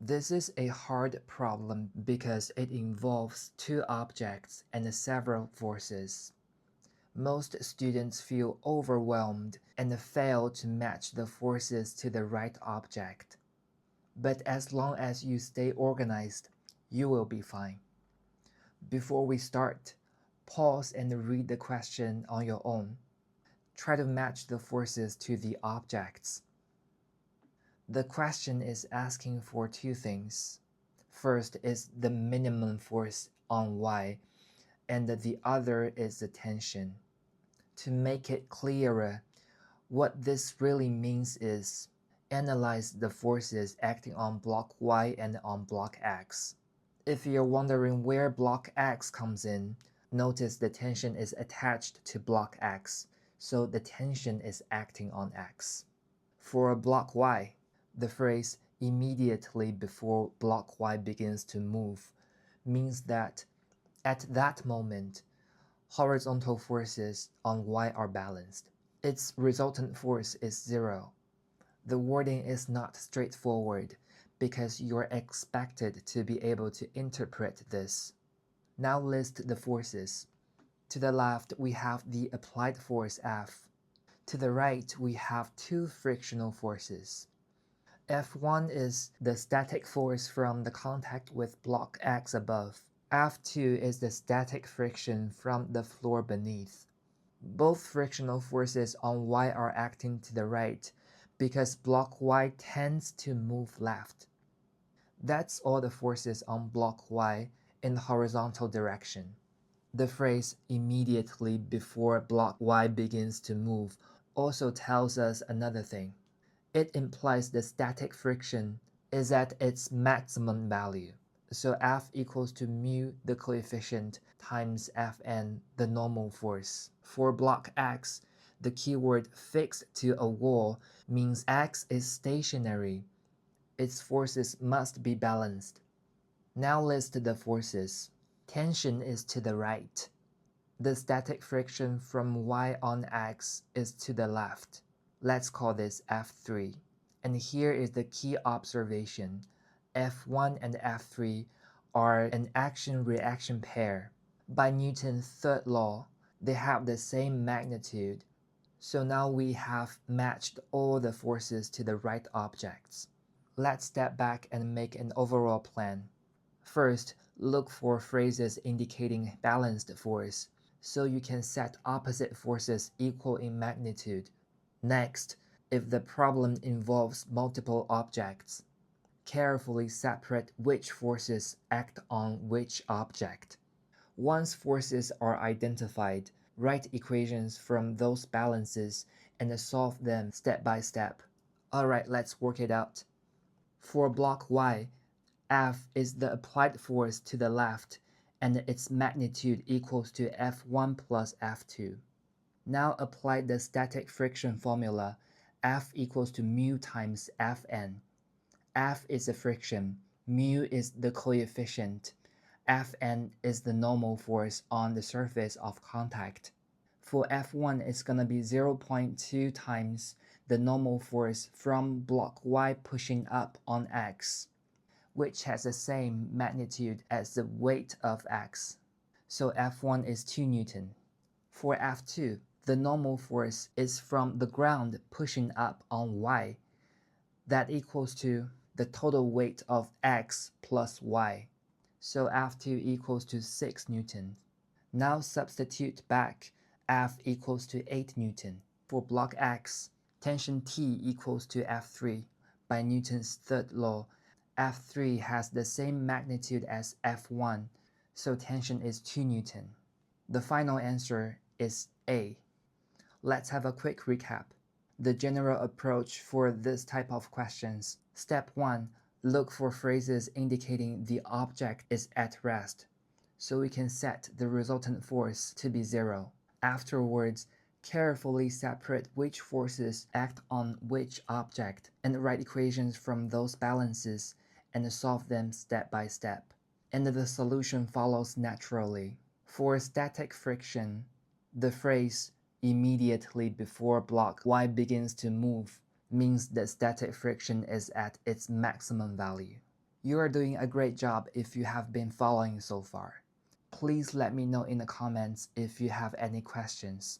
This is a hard problem because it involves two objects and several forces. Most students feel overwhelmed and fail to match the forces to the right object. But as long as you stay organized, you will be fine. Before we start, pause and read the question on your own. Try to match the forces to the objects. The question is asking for two things. First is the minimum force on Y, and the other is the tension. To make it clearer, what this really means is analyze the forces acting on block Y and on block X. If you're wondering where block X comes in, notice the tension is attached to block X, so the tension is acting on X. For block Y, the phrase immediately before block Y begins to move means that at that moment, horizontal forces on Y are balanced. Its resultant force is zero. The wording is not straightforward because you're expected to be able to interpret this. Now list the forces. To the left, we have the applied force F. To the right, we have two frictional forces. F1 is the static force from the contact with block X above. F2 is the static friction from the floor beneath. Both frictional forces on Y are acting to the right because block Y tends to move left. That's all the forces on block Y in the horizontal direction. The phrase immediately before block Y begins to move also tells us another thing. It implies the static friction is at its maximum value. So F equals to mu, the coefficient, times Fn, the normal force. For block X, the keyword fixed to a wall means X is stationary. Its forces must be balanced. Now list the forces. Tension is to the right. The static friction from Y on X is to the left. Let's call this F3. And here is the key observation. F1 and F3 are an action-reaction pair. By Newton's third law, they have the same magnitude. So now we have matched all the forces to the right objects. Let's step back and make an overall plan. First, look for phrases indicating balanced force, so you can set opposite forces equal in magnitude. Next, if the problem involves multiple objects, carefully separate which forces act on which object. Once forces are identified, write equations from those balances and solve them step by step. Alright, let's work it out. For block Y, F is the applied force to the left and its magnitude equals to F1 plus F2. Now apply the static friction formula. F equals to mu times Fn. F is the friction, mu is the coefficient, Fn is the normal force on the surface of contact. For F1, it's going to be 0.2 times the normal force from block Y pushing up on X, which has the same magnitude as the weight of X. So F1 is 2 Newton. For F2, the normal force is from the ground pushing up on Y. That equals to the total weight of X plus Y. So F2 equals to 6 Newton. Now substitute back F equals to 8 Newton. For block X, tension T equals to F3. By Newton's third law, F3 has the same magnitude as F1, so tension is 2 Newton. The final answer is A. Let's have a quick recap. The general approach for this type of questions. Step 1. Look for phrases indicating the object is at rest, so we can set the resultant force to be 0. Afterwards, carefully separate which forces act on which object and write equations from those balances and solve them step by step. And the solution follows naturally. For static friction, the phrase immediately before block Y begins to move means that static friction is at its maximum value. You are doing a great job if you have been following so far. Please let me know in the comments if you have any questions.